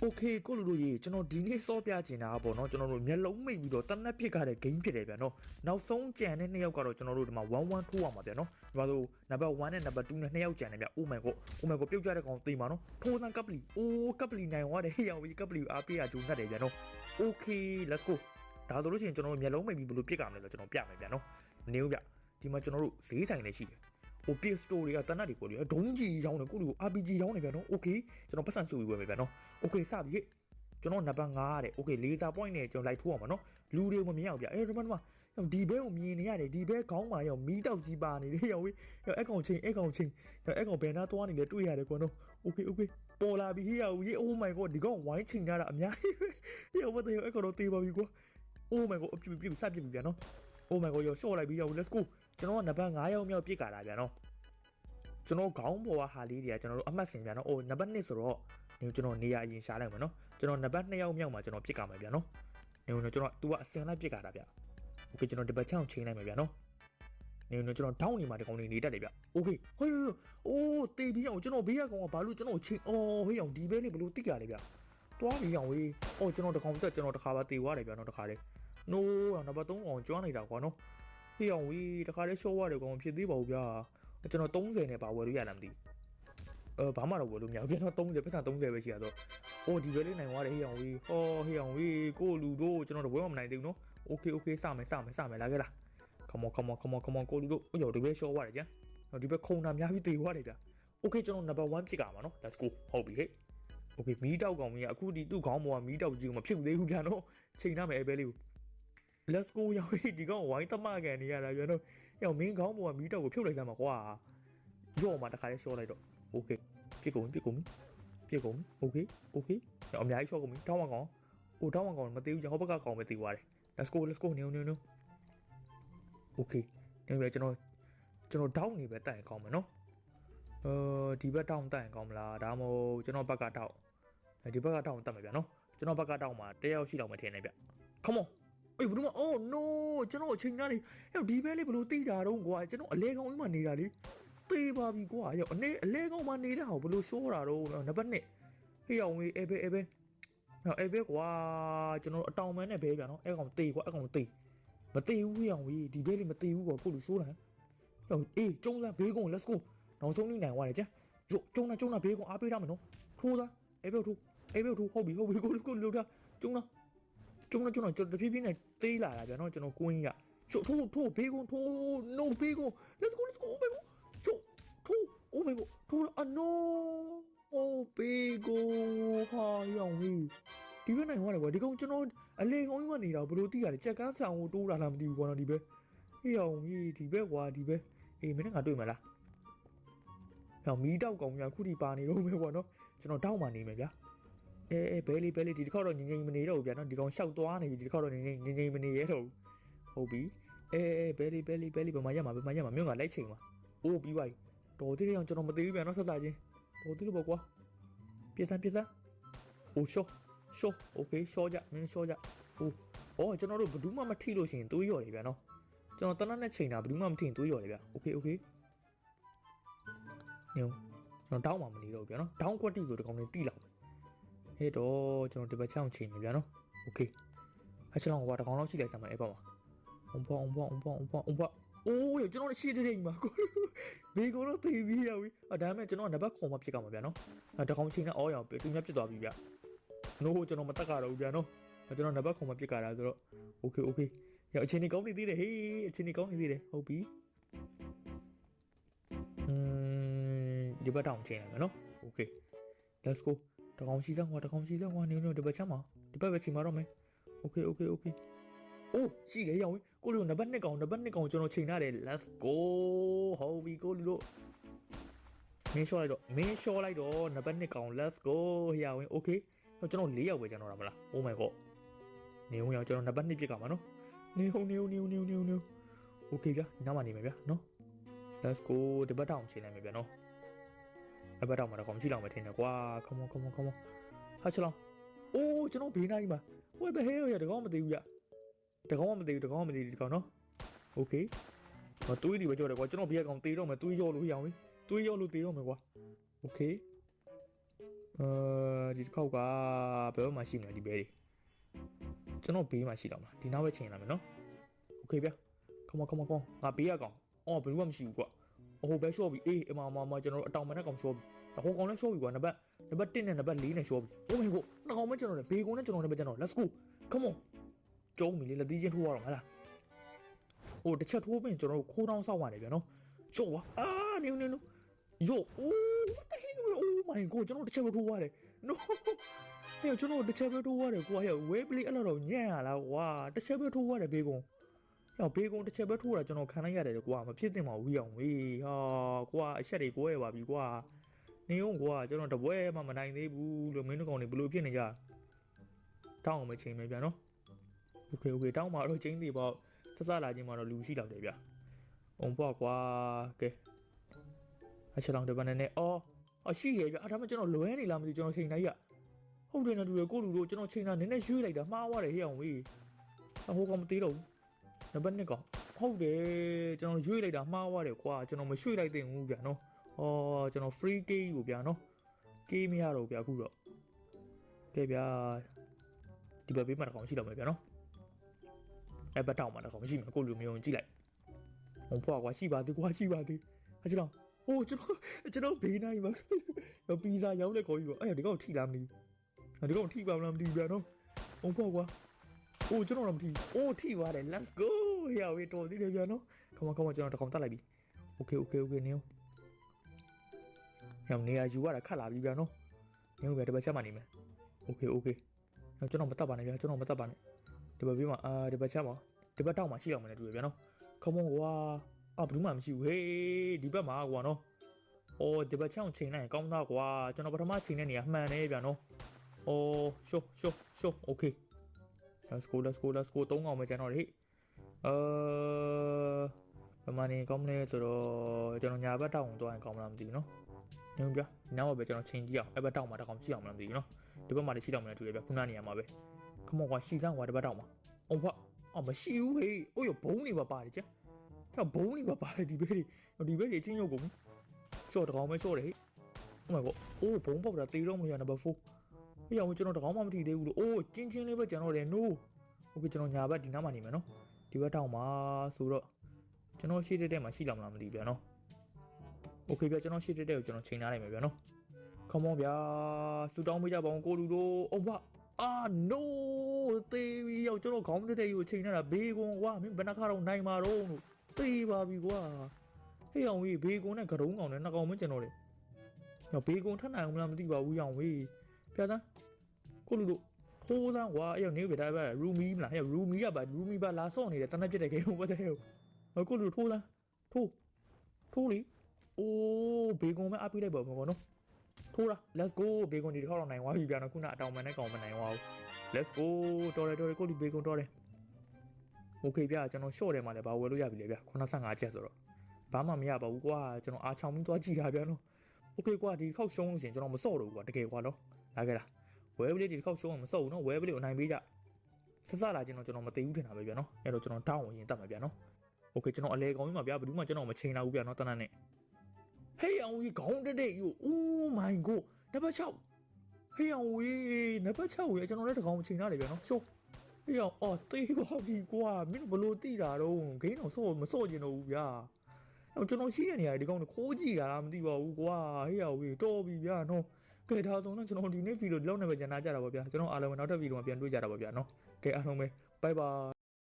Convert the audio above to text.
โอเคကိုလူတို့ရေကျွန်တော်ဒီနေ့စောပြချင်တာပေါ့နော်ကျွန်တော်တို့မျက်လုံးမိတ်ပြီးတော့တနက်ပစ်ကားတဲ့ game ဖြစ်တယ်ဗျာနော်နောက်ဆုံးကြံတဲ့နှစ်ယောက်ကတော့ကျွန်တော်တို့ဒီမှာ1-1ထိုးအောင်ပါဗျာနော်ဒီမှာဆို number 1နဲ့ number 2နဲ့နှစ်ယောက်ကြံတယ်ဗျာ oh my god ပြုတ်ကြတဲ့ကောင်သိမှာနော်ထိုးစမ်းကပ်ပလီအိုးကပ်ပလီနိုင်သွားတယ်ဟေ့အောင်ကြီးကပ်ပလီအားပေးရဂျုံတတ်တယ်ဗျာနော် okay let's go ဒါဆိုလို့ရှိရင်ကျွန်တော်တို့မျက်လုံးမိတ်ပြီးဘယ်လိုပစ်ကြမလဲဆိုကျွန်တော်ပြမယ်ဗျာနော်မနေဘူးဗျဒီမှာကျွန်တော်တို့ဈေးဆိုင်နေရှိတယ်โอเคสโตรี่ကတနတ်တွေကိုလေဒုံးကြီးရောင်းတယ်ကိုလူ RPG ရောင်းနေဗျာနော်โอเคကျွန်တော်ပတ်စံစုပြီးဝယ်မယ်ဗျာနော်โอเคစပြီကျွန်တော်နံပါတ်5တဲ့โอเคလေဆာ point နဲ့ကျွန်တော်လိုက်ထိုးအောင်ပါနော်လူတွေမမြင်အောင်ဗျာဒီမှာဒီဘဲကိုမြင်နေရတယ်ဒီဘဲခေါင်းမှာရောမီးတောက်ကြီးပါနေတယ်ရောအဲ့ကောင်ချင်းအဲ့ကောင်ဘယ်နာသွားနေလဲတွေ့ရတယ်ကွာနော်โอเคပေါ်လာပြီဟေ့ရော oh my god ဒီကောင်ဝိုင်းချိန်ထားတာအများကြီးရောမသိအဲ့ကောင်တော့တေးပါပြီကွာ oh my god ပြစပြပြီဗျာနော် oh my god ရော short လိုက်ပြီရော let's go ကျွန်တော်ကနံပါတ်5ရောက်မြောက်ပြစ်ကြတာဗျာနော်ကျွန်တော်ခေါင်းပေါ်ကဟာလေးတွေကကျွန်တော်တို့အမှတ်စင်ဗျာနော်နံပါတ်2ဆိုတော့ကျွန်တော်နေရာအရင်ရှားလိုက်မယ်နော်ကျွန်တော်နံပါတ်2ရောက်မြောက်မှာကျွန်တော်ပြစ်ကြမှာဗျာနော်ကျွန်တော် तू ကအစင်လိုက်ပြစ်ကြတာဗျာโอเคကျွန်တော်ဒီဘက်ချောင်းချိန်လိုက်မယ်ဗျာနော်ကျွန်တော်တောင်းနေမှာဒီကောင်နေတတ်တယ်ဗျာโอเคဟေးအိုးတေးပြီးအောင်ကျွန်တော်ဘေးကကောင်ကဘာလို့ကျွန်တော်ချိန်ဟေးအောင်ဒီဘဲလေးဘလို့တိတ်ရတယ်ဗျာတွားပြီးအောင်ဝေးကျွန်တော်တကောင်တက်ကျွန်တော်တခါပါတေးသွားတယ်ဗျာနော်တခါလေး no နံပါတ်3ကောင်ကျွမ်းနေတာကွာနော်ဟေးအောင်ဝေးတခါလေးရှော့ရတယ်ကောင်ဖြစ်သေးပါဘူးဗျာကျွန်တော်30နဲ့ပါဝယ်လို့ရလားမသိဘာမှတော့ဝယ်လို့မရဘူးပြန်တော့30ပတ်စံ30ပဲရှိရတော့ဒီဘဲလေးနိုင်သွားတယ်ဟေးအောင်ဝေးဟေးအောင်ဝေးကိုလူတို့ကျွန်တော်တော့ဝယ်မနိုင်သေးဘူးနော် okay စမယ်လာခဲ့လား come on ကိုလူတို့ဒီဘဲရှော့သွားတယ်ကျန်ဒီဘဲခုံတာများပြီးတေသွားတယ်ဗျာ okay ကျွန်တော် number 1ဖြစ်ကြမှာနော် let's go ဟုတ်ပြီဟဲ့ okay မီးတောက်ကောင်ကြီးအခုဒီသူ့ခေါင်းပေါ်ကမီးတောက်ကြီးကိုမဖြစ်သေးဘူးဗျာနော်ချိန်ထားမယ်အဲဘဲလေးကို let's go ရောက်ဒီကောင်ဝိုင်းတမကန်နေရတာဗျာနော်ရောက်မင်းခေါင်းပေါ်ကမီးတောက်ကိုဖြုတ်လိုက်စမ်းပါကွာရော့မှာတခါလေးရှော့လိုက်တော့ okay ပြစ်ကုန်ပြီ okay အများကြီးရှော့ကုန်ပြီတောင်းအောင်ကောင်တောင်းအောင်ကောင်မသေးဘူးကျွန်တော်ဘက်ကကောင်ပဲသေးသွားတယ် let's go နေ okay နေပြီကျွန်တော်တောင်းနေပဲတိုင်ကောင်းမယ်နော်ဒီဘက်တောင်းတိုင်ကောင်းမလားဒါမှမဟုတ်ကျွန်တော်ဘက်ကတောင်းဒီဘက်ကတောင်းတက်မယ်ဗျာနော်ကျွန်တော်ဘက်ကတောင်းမှာတယောက်ရှိတော့မထင်နဲ့ဗျ come on ဘယ်လိုမoh no ကျွန်တော်အချိန်သားလေးဒီဘဲလေးဘယ်လိုတိတာတော့ကွာကျွန်တော်အလဲကောင်းကြီးမှနေတာလေတေးပါပြီကွာအလဲကောင်းမှနေတာဟောဘယ်လိုရှိုးတာတော့နံပါတ်1ဟေးအောင်ဝေးအဲဘဲကွာကျွန်တော်အတောင်မန်းနဲ့ဘဲဗျာနော်အဲကောင်တေးကွာအဲကောင်တေးမတေးဘူးဟေးအောင်ဝေးဒီဘဲလေးမတေးဘူးကွာကိုလူရှိုးတာကျုံးစားဘေးကုန် let's go နောက်ဆုံးနိုင်သွားတယ်ကျကျုံးတာဘေးကုန်အားပေးရမယ်နော်ထိုးသားအဲဘဲထိုးဟုတ်ပြီကိုလူတာကျုံးတာကျွန်တော်တဖြည်းဖြည်းနဲ့သေးလာတာဗျာနော်ကျွန်တော်ကွင်းကြီးကထိုးဘေးကုန်ထိုး no ဘေးကုန် let's go ဘေးကုန်ထိုး oh my god ထိုးno ဘေးကုန်ဟာရောင်ကြီးဒီဘက်နိုင်သွားတယ်ကွာဒီကောင်ကျွန်တော်အလေကောင်ကြီးကနေတာဘယ်လိုသိရလဲကြက်ကန်းဆန်ကိုတိုးလာလားမသိဘူးကွာနော်ဒီဘက်ရောင်ကြီးဒီဘက်ကွာဒီဘက်မင်းငါတွေ့မလားမီးတောက်ကောင်များခုထိပါနေတော့မယ်ကွာနော်ကျွန်တော်တောက်မှနေမယ်ဗျာဘဲလေးဒီတစ်ခေါက်တော့ငြိမ်မနေတော့ဘူးဗျာနော်ဒီကောင်ရှောက်သွားနေပြီဒီတစ်ခေါက်တော့ငြိမ်မနေရတော့ဟုတ်ပြီဘဲလေးဘယ်မှာရမှာမြို့ကလိုက်ချိန်မှာအိုးပြီးပါပြီတော်သေးတယ်အောင်ကျွန်တော်မသေးဘူးဗျာနော်ဆက်စားချင်းတော်သေးလို့ပေါ့ကွာပြစမ်းအိုးရှော့ okay ရှော့ကြမင်းရှော့ကြကျွန်တော်တို့ဘယ်သူမှမထိလို့ရှိရင်သွေးရော်တယ်ဗျာနော်ကျွန်တော်တနက်နဲ့ချိန်တာဘယ်သူမှမထိရင်သွေးရော်တယ်ဗျာ okay ညကျွန်တော်တောင်းမှမနေတော့ဗျာနော်တောင်းကွက်တီဆိုတကောင်လေးတိလောက်ဟဲ့တော့ကျွန်တော်ဒီဘက်ချောင်းချိန်နေဗျာနော်โอเคအချလောင်းကွာတကောင်လောက်ရှိလိုက်စမ်းမယ်အဲ့ပေါ်မှာအုံဖွာအိုးကျွန်တော်ရှိတဲ့အိမ်မှာကိုဘေးကတော့တေးပြီးရပြီဒါပေမဲ့ကျွန်တော်နံပါတ်ခုံမဖြစ်ကြမှာဗျာနော်တကောင်ချိန်နဲ့အော်ရောင်သူများပြစ်သွားပြီဗျာနိုးကျွန်တော်မတက်ကြတော့ဘူးဗျာနော်ကျွန်တော်နံပါတ်ခုံမဖြစ်ကြတာဆိုတော့โอเคရအချိန်ကြီးကောင်းနေသေးတယ်ဟေးအချိန်ကြီးကောင်းနေသေးတယ်ဟုတ်ပြီဒီဘက်တောင်ချိန်ရမယ်နော်โอเค let's go တကောင်ရှိစမ်းကွာနေဒီဘက်ချမ်းမှာဒီဘက်ပဲချိန်မှာတော့မယ်โอเคအိုးရှိတယ်ရောင်ကိုလူနံပါတ်2ကောင်ကျွန်တော်ချိန်ထားတယ် let's go ဟုတ်ပြီကိုလူတို့မင်းရှော့လိုက်တော့နံပါတ်2ကောင် let's go ရောင်โอเคကျွန်တော်4ယောက်ပဲကျွန်တော်ရမလား oh my god နေဦးရောင်ကျွန်တော်နံပါတ်2ပြစ်ကမှာနော်နေโอเคဗျာနောက်မှနေမယ်ဗျာနော် let's go ဒီဘက်တောင်ချိန်လိုက်မယ်ဗျာနော်အဘတော့မှာတော့မရှိတော့မထင်နဲ့ကွာ come on ဟာချလောင်းအိုးကျွန်တော်ဘေးနိုင်မှာ what the hell ရတကောင်မသိဘူးဗျတကောင်မသိဒီကောင်နော် okay တွေးဒီပဲကြောက်တယ်ကွာကျွန်တော်ဘေးကောင်တေးတော့မယ်တွေးရောလို့ရအောင်သွေးရောလို့တေးတော့မယ်ကွာ okay ဒီတစ်ခေါက်ကဘယ်မှာရှိမလဲဒီဘဲတွေကျွန်တော်ဘေးမှာရှိတော့မှာဒီနောက်ပဲချိန်လာမယ်နော်โอเคဗျာ come on ငါဘေးရကောင်အော်ဘယ်လိုမှမရှိဘူးကွာဟိုဘဲရှော့ပြီအေးအမကျွန်တော်တို့အတောင်မနဲ့ကောင်ရှော့ပြီဟိုကောင်လည်းရှော့ပြီကွာနံပါတ်1နဲ့နံပါတ်4နဲ့ရှော့ပြီ oh my god နှကောင်မကျွန်တော်လည်းဘေးကောင်နဲ့ကျွန်တော်လည်းပဲကျွန်တော် let's go come on ကျုံးပြီလေလက်သီးချင်းထိုးရတော့မလားဟိုတစ်ချက်ထိုးပြင်ကျွန်တော်တို့ခိုးတောင်းဆောက်ရတယ်ဗျာနော်ရှော့ပါအာနင်းyo what the heck oh my god ကျွန်တော်တစ်ချက်ပဲထိုးရတယ် no ဟဲ့ကျွန်တော်တစ်ချက်ပဲထိုးရတယ်ကွာဟဲ့ way play အဲ့လိုတော့ညံ့ရလားကွာတစ်ချက်ပဲထိုးရတယ်ဘေးကောင်ဟဲ့ဘေးကောင်တစ်ချက်ပဲထိုးတာကျွန်တော်ခံလိုက်ရတယ်ကွာမဖြစ်သင့်ပါဘူးအောင်ဝေးဟာကွာအချက်တွေကွဲရပါပြီကွာနေအောင်ကွာကျွန်တော်တပွဲမှမနိုင်သေးဘူးလို့မင်းတို့ကောင်တွေဘလို့ဖြစ်နေကြတောင်းအောင်မချိန်မယ်ဗျာနော် okay တောင်းမှာတော့ချင်းသေးပေါ့စစလာချင်းမှာတော့လူရှိတော့တယ်ဗျာအုံပေါ့ကွာကဲအချက်လောင်တပန်းနဲ့အော်ရှိရဗျာဒါမှကျွန်တော်လွဲနေလားမသိကျွန်တော်ချိန်လိုက်ရဟုတ်တယ်နော်တူတယ်ကိုလူတို့ကျွန်တော်ချိန်တာနည်းနည်းရွှေ့လိုက်တာမှားသွားတယ်ဟဲ့အောင်ဝေးဟိုကောင်မသေးတော့ဘူးနံပါတ်1ကောင်ဟုတ်တယ်ကျွန်တော်ရွှေ့လိုက်တာမှားသွားတယ်ကွာကျွန်တော်မရွှေ့လိုက်သင့်ဘူးဗျာနော်အော်ကျွန်တော် free key ကိုဗျာနော် key မရတော့ဗျာအခုတော့ကဲဗျာဒီဘက်ဘေးမှာတစ်ကောင်ရှိတော့မယ်ဗျာနော်အဲ့ဘက်တောက်မှာတစ်ကောင်မရှိမှာကိုလူမျိုးကြည့်လိုက်ဟိုဖွာကွာရှိပါသေးကွာရှိပါသေးအချစ်တော်ဟိုကျွန်တော်ဘေးနိုင်မှာပီဇာရောက်လက်ခေါ်ပြီးပေါ့အဲ့ဒီကောင်ထိလားမသိဘူးဒီကောင်ထိပါမလားမသိဘူးဗျာနော်ဟိုဖွာကွာအိုးကျွန်တော်တော့မထိအိုးထိသွားတယ် let's go ဟေ့ဝေးတော်သေးတယ်ဗျာနော်ခမကျွန်တော်တစ်ကောင်တက်လိုက်ပြီ okay နေအောင်နေရာယူရတာခတ်လာပြီဗျာနော်နေအောင်ဗျာဒီဘက်ချက်မှနေမယ် okay ကျွန်တော်မတတ်ပါနဲ့ဗျာကျွန်တော်မတတ်ပါနဲ့ဒီဘက်ဘေးမှာဒီဘက်ချက်မှာဒီဘက်တောက်မှာရှိအောင်မလဲတူရဗျာနော်ခမကွာဘယ်သူမှမရှိဘူးဟေးဒီဘက်မှာကွာနော်အော်ဒီဘက်ချက်အောင်ချိန်လိုက်ကောင်းသားကွာကျွန်တော်ပထမချိန်တဲ့နေရာမှန်နေဗျာနော်အော်ရှု okay let's go 3កောင်းပဲကျွန်တော်လေပမာနေကောင်းနေဆိုတော့ကျွန်တော်ညာဘက်တောက်အောင်သွားရင်ကောင်းမလားမသိဘူးနော်နေဦးဗျာနောက်ပဲကျွန်တော်ချိန်ကြည့်အောင်အဲ့ဘက်တောက်မှာတစ်ကောင်ရှိအောင်မလားမသိဘူးနော်ဒီဘက်မှာလည်းရှိတော့မလားတူတယ်ဗျာခုနနေရာမှာပဲခမောကွာရှိစမ်းကွာဒီဘက်တောက်မှာအောင်ဖွာမရှိဘူးဟေးအိုးရဘုံနေပါပါတယ်ကျန်ဘုံနေပါပါတယ်ဒီဘက်တွေအချင်းရုပ်ကုန်ရှော့တစ်ကောင်ပဲရှော့တယ်ဟေး oh my god အိုးဘုံပေါက်တာတေးတော့မရနံပါတ်4ဟေးအောင်ကျွန်တော်တကောင်မှမထိသေးဘူးလို့အိုးချင်းလေးပဲကျွန်တော်တယ် no okay ကျွန်တော်ညာဘက်ဒီနားမှာနေမယ်နော်ဒီဘက်တောက်မှာဆိုတော့ကျွန်တော်ရှေ့တက်မှာရှိလာမလားမသိဘူးဗျာနော် okay ဗျာကျွန်တော်ရှေ့တက်ကိုကျွန်တော်ချိန်ထားလိုက်မယ်ဗျာနော် come on ဗျာစူတောင်းပေးကြပါဦးကိုလူတို့အောင်ပါno တေးပြီးရောက်ကျွန်တော်ခေါင်းတက်ကိုချိန်ထားတာဘေးကွန်ကွာမင်းဘယ်နှခါတော့နိုင်မှာတော့လို့တေးပါပြီကွာဟေးအောင်ဝေးဘေးကွန်နဲ့ကရုံးကောင်နဲ့နှစ်ကောင်မကျွန်တော်လေနော်ဘေးကွန်ထပ်နိုင်အောင်မလားမသိပါဘူးအောင်ဝေးပြသန်းကိုလူတို့ထိုးစမ်းကွာအဲ့ရောက်နေပြီဒါပဲရူမီမလားဟဲ့ရူမီပါလာဆော့နေတယ်တနက်ပြစ်တဲ့ကိန်းဘာတဲ့ကိုလူထိုးစမ်းထိုးလီအိုးဘေကွန်ပဲအပ်ပြီးလိုက်ပါဘောနော်ထိုးတာ let's go ဘေကွန်ဒီတစ်ခါတော့နိုင်သွားပြီဗျာနော်ခုနအတောင်မှန်နဲ့ကောင်မနိုင်သွားဘူး let's go တော်တယ်ကိုလူဘေကွန်တော်တယ် okay ဗျာကျွန်တော် short တယ်မှာလည်းဘာဝယ်လို့ရပြီလေဗျာ85ချက်ဆိုတော့ဘာမှမရပါဘူးကွာကျွန်တော်အားချောင်းပြီးသွားကြည့်တာဗျာနော် okay ကွာဒီတစ်ခါရှုံးလို့ရှင်ကျွန်တော်မစော့တော့ဘူးကွာတကယ်ကွာနော်လာခဲ့လားဝဲပလေးဒီတစ်ခေါက်ရှုံးအောင်မစော့ဘူးနော်ဝဲပလေးကိုအနိုင်ပေးကြဆက်စလာချင်းတော့ကျွန်တော်မသိဘူးထင်တာပဲဗျာနော်အဲ့တော့ကျွန်တော်တောင်းဝင်ရင်တတ်မှာဗျာနော်โอเคကျွန်တော်အလဲကောင်းကြီးမှာဗျာဘယ်သူမှကျွန်တော်မချိန်တော့ဘူးဗျာနော်တနတ်နဲ့ဟေးအောင်ကြီးခေါင်းတက်ယူ oh my god နံပါတ်6ဟေးအောင်ဝေးနံပါတ်6ရေကျွန်တော်လည်းတကောင်ချိန်ထားတယ်ဗျာနော်ရှုံးဟေးအောင်တေးပါပြီကွာမင်းဘလို့တိတာတော့ဂိမ်းတော့မစော့ကျင်တော့ဘူးဗျာအဲ့ကျွန်တော်ရှိတဲ့နေရာဒီကောင်ခိုးကြည့်တာလားမသိပါဘူးကွာဟေးအောင်ဝေးတော်ပြီဗျာနော်ကဲဒါဆိုတော့ကျွန်တော်ဒီနေ့ဗီဒီယိုဒီလောက်နဲ့ပဲညနာကြတာပါဗျာကျွန်တော်အားလုံးနောက်ထပ်ဗီဒီယိုမှာပြန်တွေ့ကြတာပါဗျာနော်ကဲအားလုံးပဲ bye bye